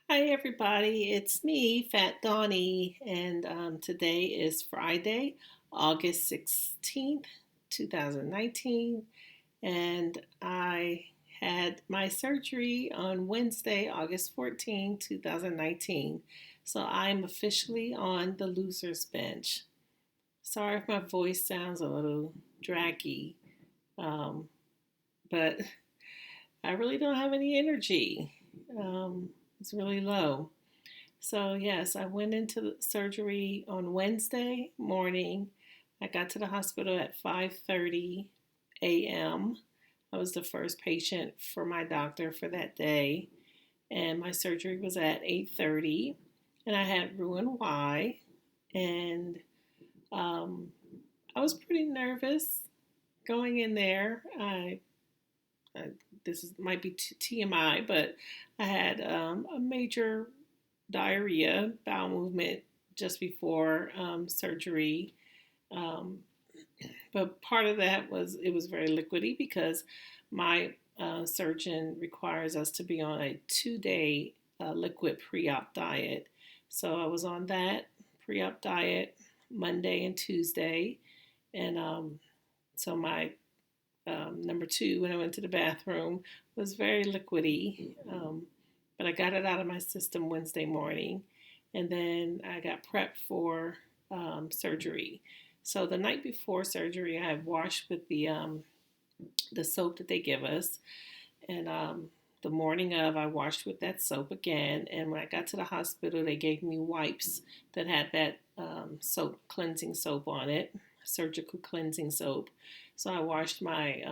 Hi, everybody. It's me, Fat Donnie, and today is Friday, August 16th, 2019, and I had my surgery on Wednesday, August 14th, 2019. So I'm officially on the loser's bench. Sorry if my voice sounds a little draggy, um, but I really don't have any energy. It's really low. So yes, I went into the surgery on Wednesday morning. I got to the hospital at 5:30 a.m. I was the first patient for my doctor for that day, and my surgery was at 8:30, and I had RNY, and um, I was pretty nervous going in there. I this might be TMI, but I had a major diarrhea, bowel movement just before surgery. Um, but part of that was it was very liquidy because my surgeon requires us to be on a 2 day liquid pre op diet. So I was on that pre op diet Monday and Tuesday. And so my number two, when I went to the bathroom, was very liquidy. But I got it out of my system Wednesday morning. And then I got prepped for surgery. So the night before surgery, I washed with the soap that they give us. And the morning of, I washed with that soap again. And when I got to the hospital, they gave me wipes that had that soap, cleansing soap on it, surgical cleansing soap. So I washed my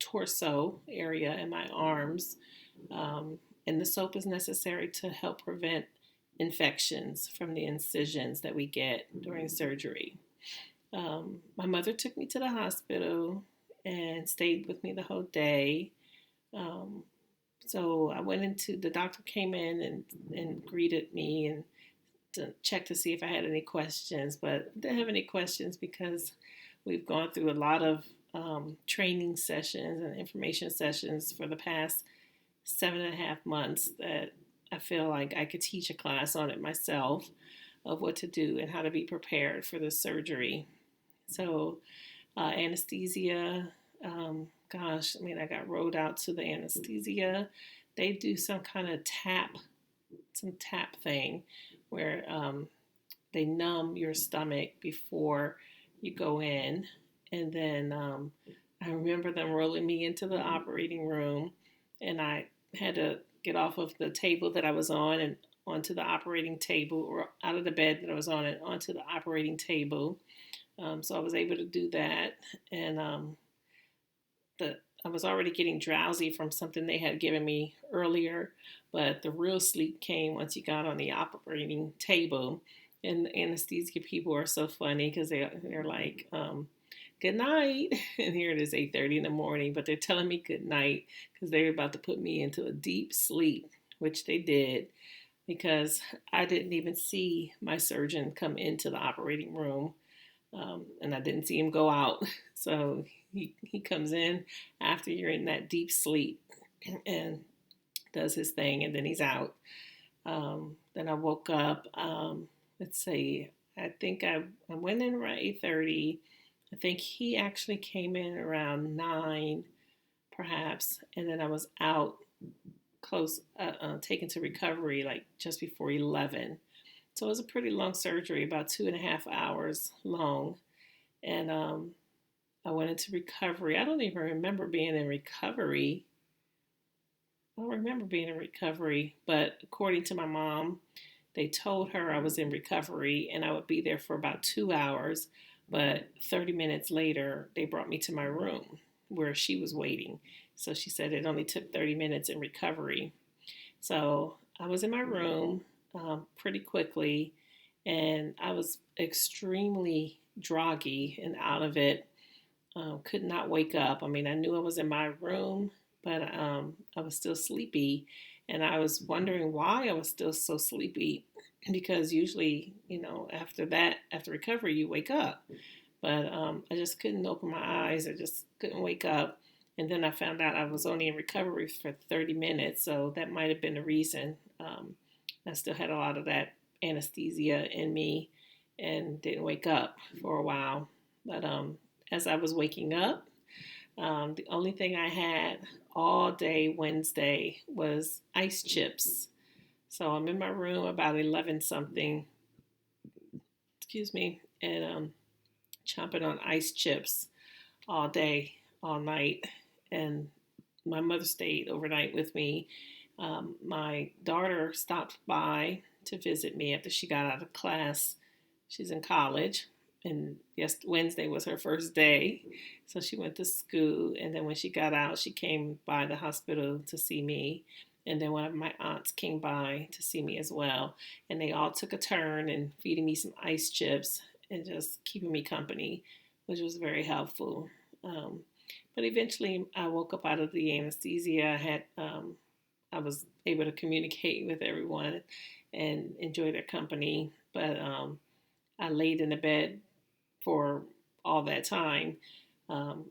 torso area and my arms. And the soap is necessary to help prevent infections from the incisions that we get during surgery. My mother took me to the hospital and stayed with me the whole day. Um, so I went into the doctor came in and greeted me and to check to see if I had any questions, but I didn't have any questions because we've gone through a lot of training sessions and information sessions for the past 7.5 months that I feel like I could teach a class on it myself of what to do and how to be prepared for the surgery. So, anesthesia, gosh, I mean, I got rolled out to the anesthesia. They do some tap thing where they numb your stomach before you go in. And then I remember them rolling me into the operating room, and I had to get off of the table that I was on and onto the operating table, or out of the bed that I was on and onto the operating table. So I was able to do that, and I was already getting drowsy from something they had given me earlier, but the real sleep came once you got on the operating table. And the anesthesia people are so funny because they're like, "Good night," and here it is 8:30 in the morning, but they're telling me good night because they're about to put me into a deep sleep, which they did because I didn't even see my surgeon come into the operating room, and I didn't see him go out. So he comes in after you're in that deep sleep and does his thing, and then he's out. Then I woke up. Let's see. I went in around 8:30. I think he actually came in around 9, perhaps, and then I was out close, taken to recovery like just before 11. So it was a pretty long surgery, about 2.5 hours long. And I went into recovery. I don't even remember being in recovery. I don't remember being in recovery, but according to my mom, they told her I was in recovery and I would be there for about 2 hours. But 30 minutes later, they brought me to my room where she was waiting. So she said it only took 30 minutes in recovery. So I was in my room pretty quickly, and I was extremely groggy and out of it. Could not wake up. I mean, I knew I was in my room, but I was still sleepy, and I was wondering why I was still so sleepy because usually, after that, after recovery, you wake up. But I just couldn't open my eyes. I just couldn't wake up. And then I found out I was only in recovery for 30 minutes, so that might have been the reason. I still had a lot of that anesthesia in me and didn't wake up for a while. But as I was waking up, the only thing I had all day Wednesday was ice chips. So I'm in my room about 11 something, excuse me, and chomping on ice chips all day, all night. And my mother stayed overnight with me. My daughter stopped by to visit me after she got out of class. She's in college, and yes, Wednesday was her first day, so she went to school. And then when she got out, she came by the hospital to see me. And then one of my aunts came by to see me as well. And they all took a turn in feeding me some ice chips and just keeping me company, which was very helpful. Um, but eventually, I woke up out of the anesthesia. I was able to communicate with everyone and enjoy their company. But I laid in the bed for all that time.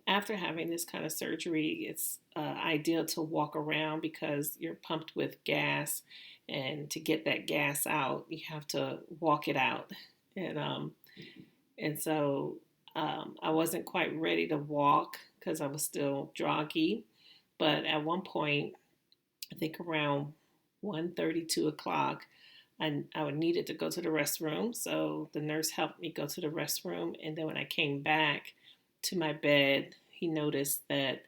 After having this kind of surgery, it's ideal to walk around because you're pumped with gas, and to get that gas out, you have to walk it out. And I wasn't quite ready to walk because I was still groggy. But at one point, I think around 1:30, 2 o'clock, I needed to go to the restroom. So the nurse helped me go to the restroom. And then when I came back to my bed, he noticed that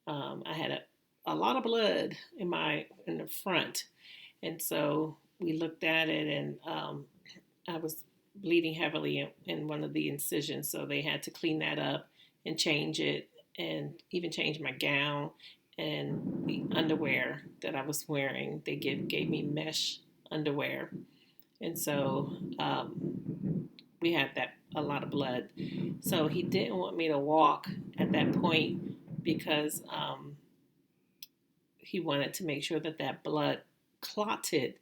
I had a lot of blood in the front. And so we looked at it, and I was bleeding heavily in one of the incisions. So they had to clean that up and change it, and even change my gown and the underwear that I was wearing. They gave me mesh underwear, and so we had that a lot of blood. So he didn't want me to walk at that point because he wanted to make sure that that blood clotted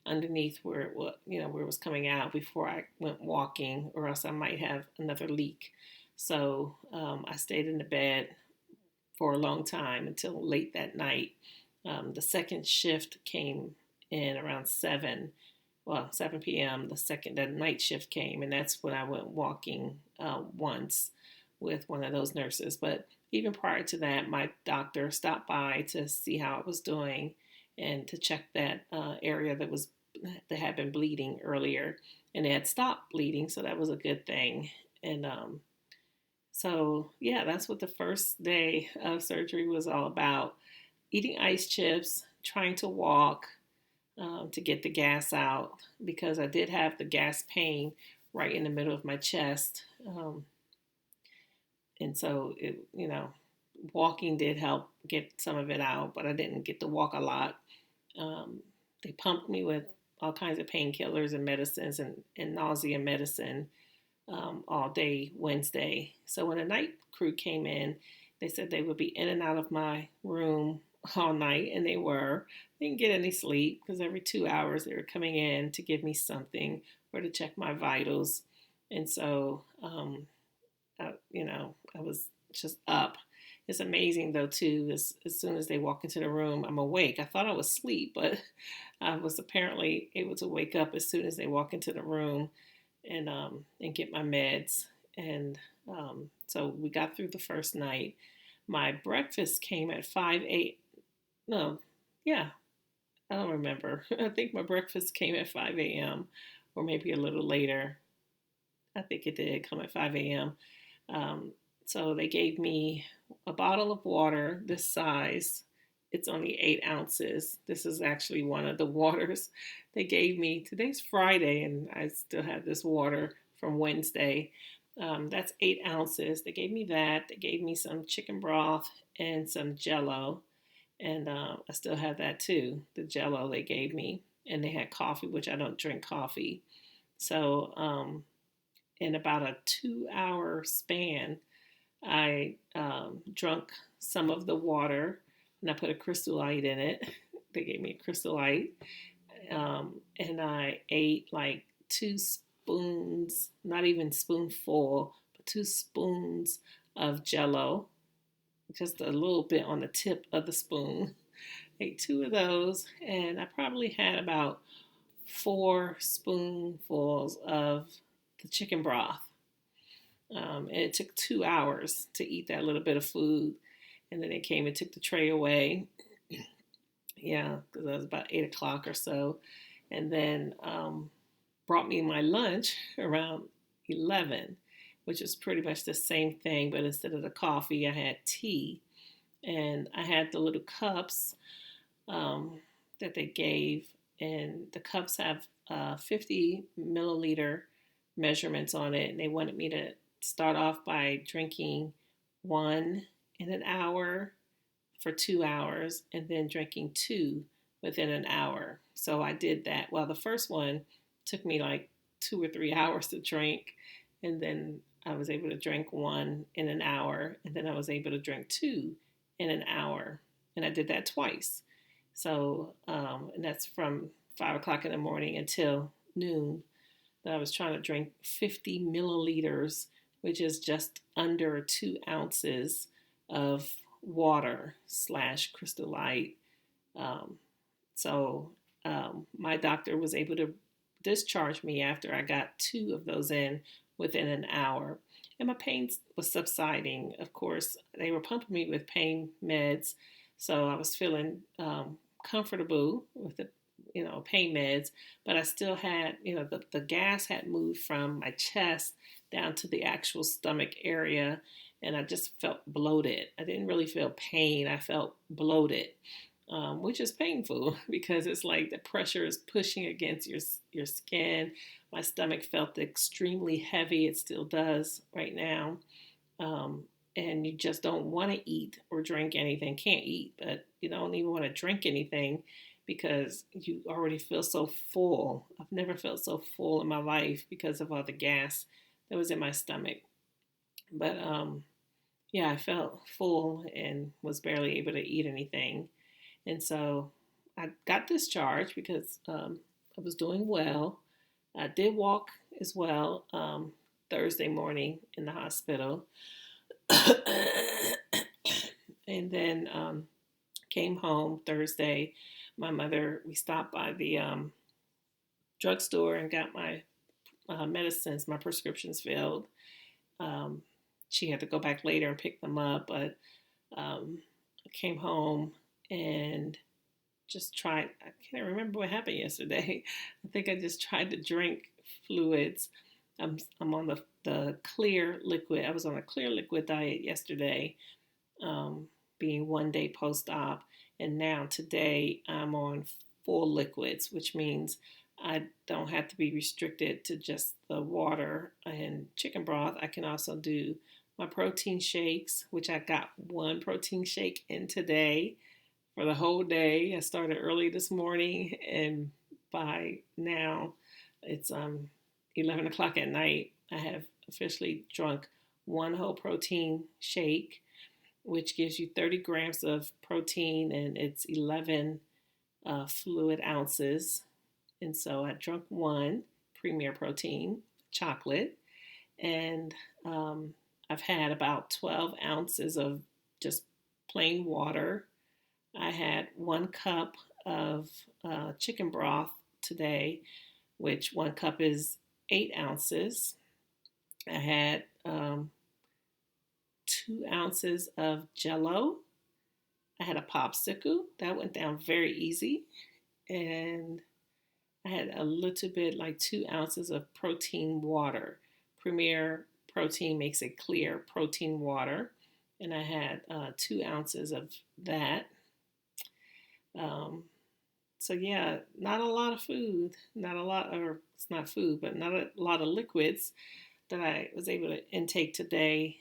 underneath where it was, where it was coming out before I went walking, or else I might have another leak. So I stayed in the bed for a long time until late that night. The second shift came in around 7 p.m. The night shift came, and that's when I went walking once with one of those nurses. But even prior to that, my doctor stopped by to see how I was doing and to check that area that had been bleeding earlier, and it had stopped bleeding, so that was a good thing. And so yeah, that's what the first day of surgery was all about: eating ice chips, trying to walk, to get the gas out, because I did have the gas pain right in the middle of my chest. And so walking did help get some of it out, but I didn't get to walk a lot. Um, they pumped me with all kinds of painkillers and medicines, and nausea medicine all day Wednesday. So when the night crew came in, they said they would be in and out of my room all night, and they were. I didn't get any sleep because every 2 hours they were coming in to give me something or to check my vitals. And so, I was just up. It's amazing though too. As soon as they walk into the room, I'm awake. I thought I was asleep, but I was apparently able to wake up as soon as they walk into the room and get my meds. And so we got through the first night. My breakfast came at 5 no, yeah, I don't remember. I think my breakfast came at 5 a.m. or maybe a little later. I think it did come at 5 a.m. Um, so they gave me a bottle of water this size. It's only 8 ounces. This is actually one of the waters they gave me. Today's Friday, and I still have this water from Wednesday. That's 8 ounces. They gave me that. They gave me some chicken broth and some jello. And I still have that too, the jello they gave me. And they had coffee, which I don't drink coffee. So in about a 2 hour span, I drunk some of the water, and I put a Crystal Light in it. They gave me a Crystal Light. And I ate like 2 spoons, not even spoonful, but 2 spoons of jello just a little bit on the tip of the spoon. Ate two of those, and I probably had about 4 spoonfuls of the chicken broth. And it took 2 hours to eat that little bit of food. And then they came and took the tray away. Yeah, because it was about 8 o'clock or so. And then brought me my lunch around 11, which is pretty much the same thing, but instead of the coffee, I had tea. And I had the little cups um, that they gave, and the cups have 50 milliliter measurements on it. And they wanted me to start off by drinking one in an hour for 2 hours, and then drinking two within an hour. So I did that. Well, the first one took me like 2 or 3 hours to drink, and then I was able to drink one in an hour, and then I was able to drink two in an hour, and I did that twice. So, and that's from 5 o'clock in the morning until noon. That I was trying to drink 50 milliliters, which is just under 2 ounces of water slash crystal light. Um, so my doctor was able to discharge me after I got two of those in within an hour. And my pain was subsiding. Of course, they were pumping me with pain meds, so I was feeling comfortable with the pain meds, but I still had, the gas had moved from my chest down to the actual stomach area, and I just felt bloated. I didn't really feel pain. I felt bloated, which is painful because it's like the pressure is pushing against your skin. My stomach felt extremely heavy. It still does right now. Um, and you just don't want to eat or drink anything. Can't eat, but you don't even want to drink anything because you already feel so full. I've never felt so full in my life because of all the gas that was in my stomach. But yeah, I felt full and was barely able to eat anything. And so I got discharged because I was doing well. I did walk as well Thursday morning in the hospital. And then came home Thursday. My mother, we stopped by the drugstore and got my medicines, my prescriptions filled. Um, she had to go back later and pick them up, but I came home and just tried. I can't remember what happened yesterday. I think I just tried to drink fluids. I'm on the clear liquid. I was on a clear liquid diet yesterday, um, being one day post op. And now today I'm on full liquids, which means I don't have to be restricted to just the water and chicken broth. I can also do my protein shakes, which I got one protein shake in today for the whole day. I started early this morning, and by now it's 11 o'clock at night. I have officially drunk one whole protein shake, which gives you 30 grams of protein, and it's 11 fluid ounces. And so I drank one Premier Protein chocolate, and I've had about 12 ounces of just plain water. I had 1 cup of chicken broth today, which 1 cup is 8 ounces. I had 2 ounces of Jello. I had a popsicle that went down very easy, and I had a little bit, like 2 ounces of protein water. Premier Protein makes it clear protein water, and I had 2 ounces of that. Um, so yeah, not a lot of food, not a lot, or it's not food, but not a lot of liquids that I was able to intake today.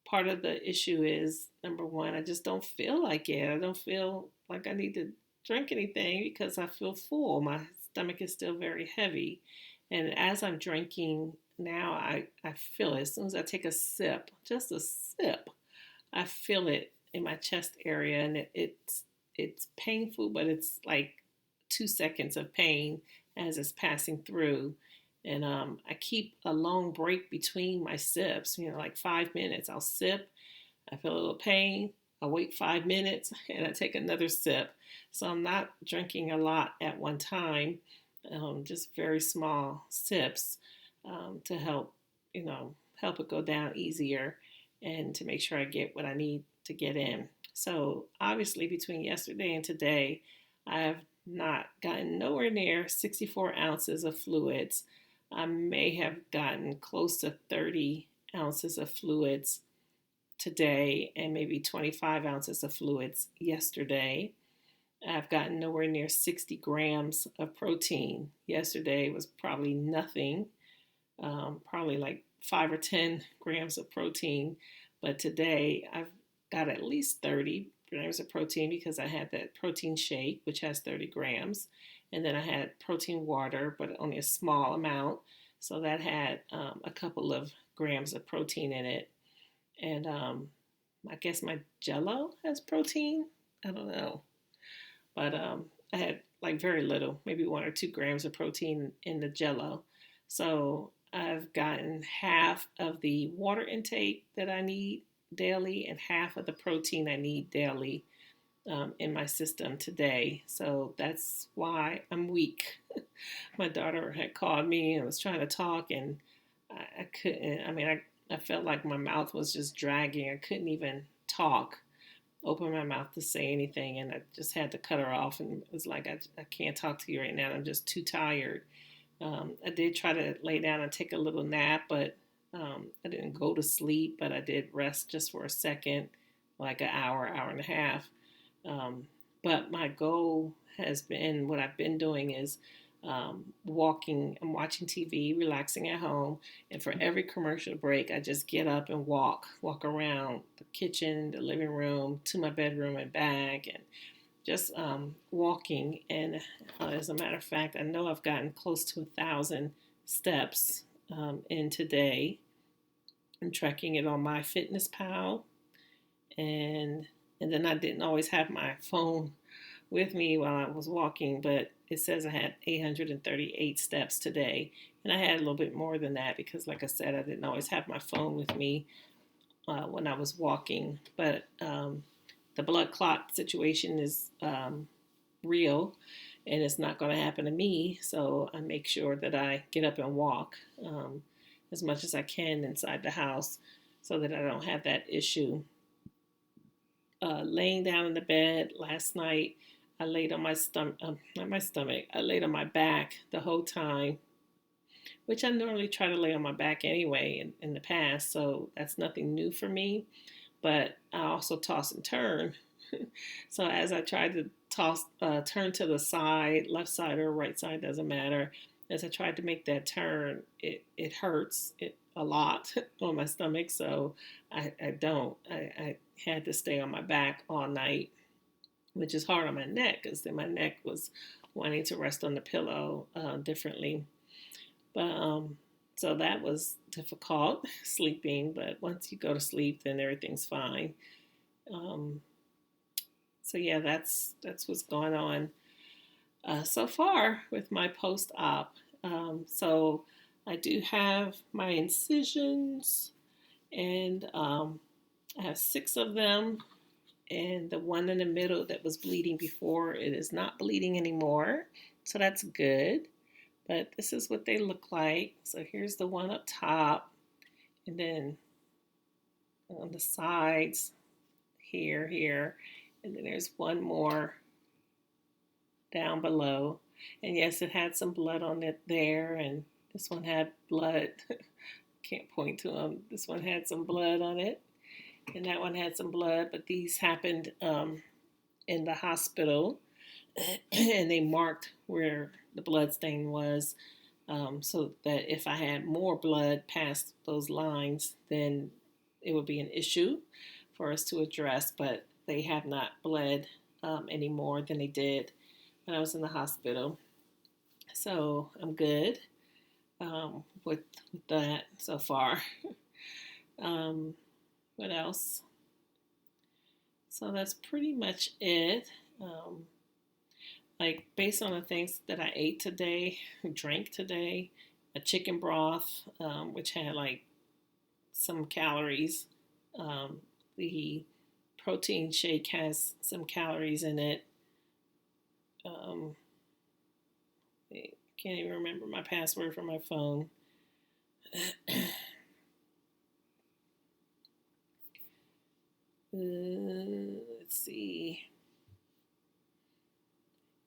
Part of the issue is number one, I just don't feel like it. I don't feel like I need to drink anything because I feel full. My stomach is still very heavy. And as I'm drinking now, I feel it. As soon as I take a sip, just a sip, I feel it in my chest area, and it's painful, but it's like 2 seconds of pain as it's passing through. And I keep a long break between my sips, like 5 minutes. I'll sip, I feel a little pain. I wait 5 minutes and I take another sip. So I'm not drinking a lot at one time, just very small sips to help, help it go down easier and to make sure I get what I need to get in. So obviously, between yesterday and today, I've not gotten nowhere near 64 ounces of fluids. I may have gotten close to 30 ounces of fluids today and maybe 25 ounces of fluids yesterday. I've gotten nowhere near 60 grams of protein. Yesterday was probably nothing, probably like 5 or 10 grams of protein. But today I've got at least 30 grams of protein because I had that protein shake, which has 30 grams. And then I had protein water, but only a small amount. So that had a couple of grams of protein in it. And I guess my jello has protein. I don't know. But I had like very little, maybe 1 or 2 grams of protein in the jello. So I've gotten half of the water intake that I need daily and half of the protein I need daily in my system today. So that's why I'm weak. My daughter had called me and was trying to talk, and I couldn't. I mean, I felt like my mouth was just dragging. I couldn't even talk, open my mouth to say anything, and I just had to cut her off. And it was like, I can't talk to you right now. I'm just too tired. I did try to lay down and take a little nap, but I didn't go to sleep, but I did rest just for a second, like an hour, hour and a half. But my goal has been what I've been doing is walking. I'm watching TV, relaxing at home, and for every commercial break, I just get up and walk around the kitchen, the living room, to my bedroom and back, and just walking. And as a matter of fact, I know I've gotten close to 1,000 steps in today. I'm tracking it on MyFitnessPal, and and then I didn't always have my phone with me while I was walking, but it says I had 838 steps today. And I had a little bit more than that because, like I said, I didn't always have my phone with me when I was walking. But the blood clot situation is real and it's not going to happen to me. So I make sure that I get up and walk as much as I can inside the house so that I don't have that issue. Laying down in the bed last night, I laid on my stomach, not my stomach, I laid on my back the whole time, which I normally try to lay on my back anyway in the past, so that's nothing new for me. But I also toss and turn. So as I tried to turn to the side, left side or right side, doesn't matter. As I tried to make that turn, it hurts a lot on my stomach, so I had to stay on my back all night, which is hard on my neck because then my neck was wanting to rest on the pillow differently. But so that was difficult sleeping. But once you go to sleep, then everything's fine. Um, so yeah, that's what's going on so far with my post-op. So I do have my incisions, and I have 6 of them. And the one in the middle that was bleeding before, it is not bleeding anymore. So that's good. But this is what they look like. So here's the one up top. And then on the sides, here. And then there's one more down below. And yes, it had some blood on it there. And this one had blood. Can't point to them. This one had some blood on it. And that one had some blood. But these happened in the hospital. And they marked where the blood stain was so that if I had more blood past those lines, then it would be an issue for us to address. But they have not bled any more than they did when I was in the hospital. So I'm good with that so far. What else? So that's pretty much it. Like based on the things that I ate today, drank today, a chicken broth, which had like some calories, the protein shake has some calories in it. I can't even remember my password for my phone. Let's see.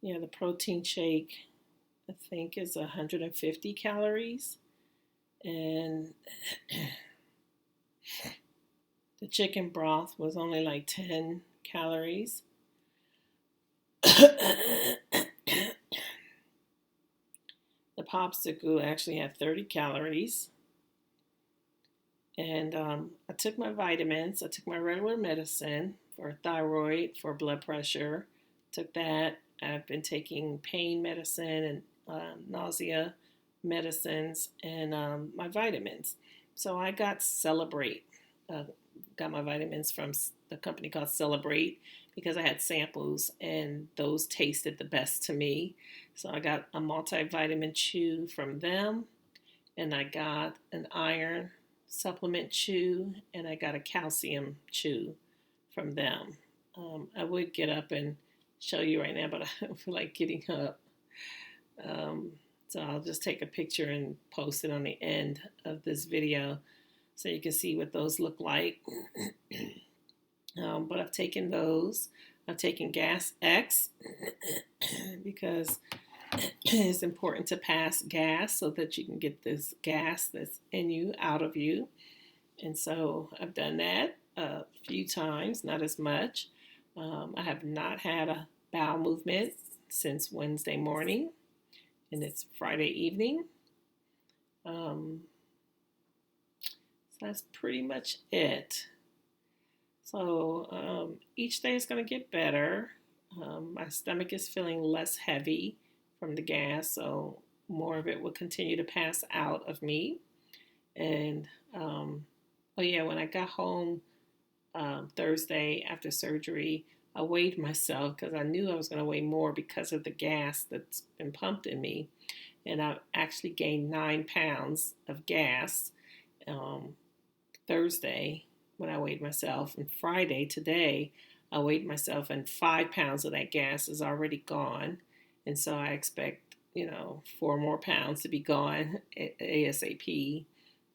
Yeah, the protein shake, I think, is 150 calories. And the chicken broth was only like 10 calories. The popsicle actually had 30 calories. And I took my vitamins. I took my regular medicine for thyroid, for blood pressure. Took that. I've been taking pain medicine and nausea medicines and my vitamins. So I got Celebrate. Got my vitamins from the company called Celebrate because I had samples and those tasted the best to me. So I got a multivitamin chew from them, and I got an iron supplement chew, and I got a calcium chew from them. I would get up and show you right now, but I don't feel like getting up. Um, so I'll just take a picture and post it on the end of this video so you can see what those look like. But I've taken those. I've taken Gas X because it's important to pass gas so that you can get this gas that's in you out of you. And so I've done that a few times, not as much. I have not had a bowel movement since Wednesday morning, and it's Friday evening. So that's pretty much it. So each day is going to get better. My stomach is feeling less heavy from the gas, so more of it will continue to pass out of me. And oh yeah, when I got home Thursday after surgery, I weighed myself because I knew I was going to weigh more because of the gas that's been pumped in me. And I actually gained 9 pounds of gas Thursday when I weighed myself. And Friday, today, I weighed myself, and 5 pounds of that gas is already gone. And so I expect, 4 more pounds to be gone ASAP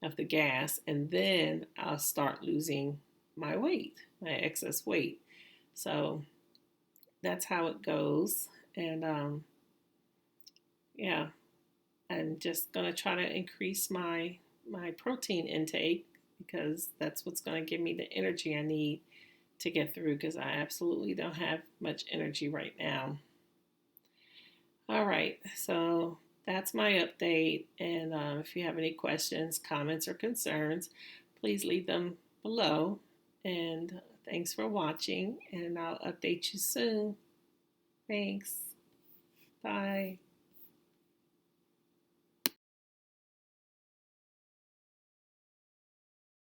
of the gas. And then I'll start losing my weight, my excess weight. So that's how it goes. And yeah, I'm just going to try to increase my protein intake because that's what's going to give me the energy I need to get through, because I absolutely don't have much energy right now. All right, so that's my update. And if you have any questions, comments, or concerns, please leave them below. And thanks for watching, and I'll update you soon. Thanks. Bye.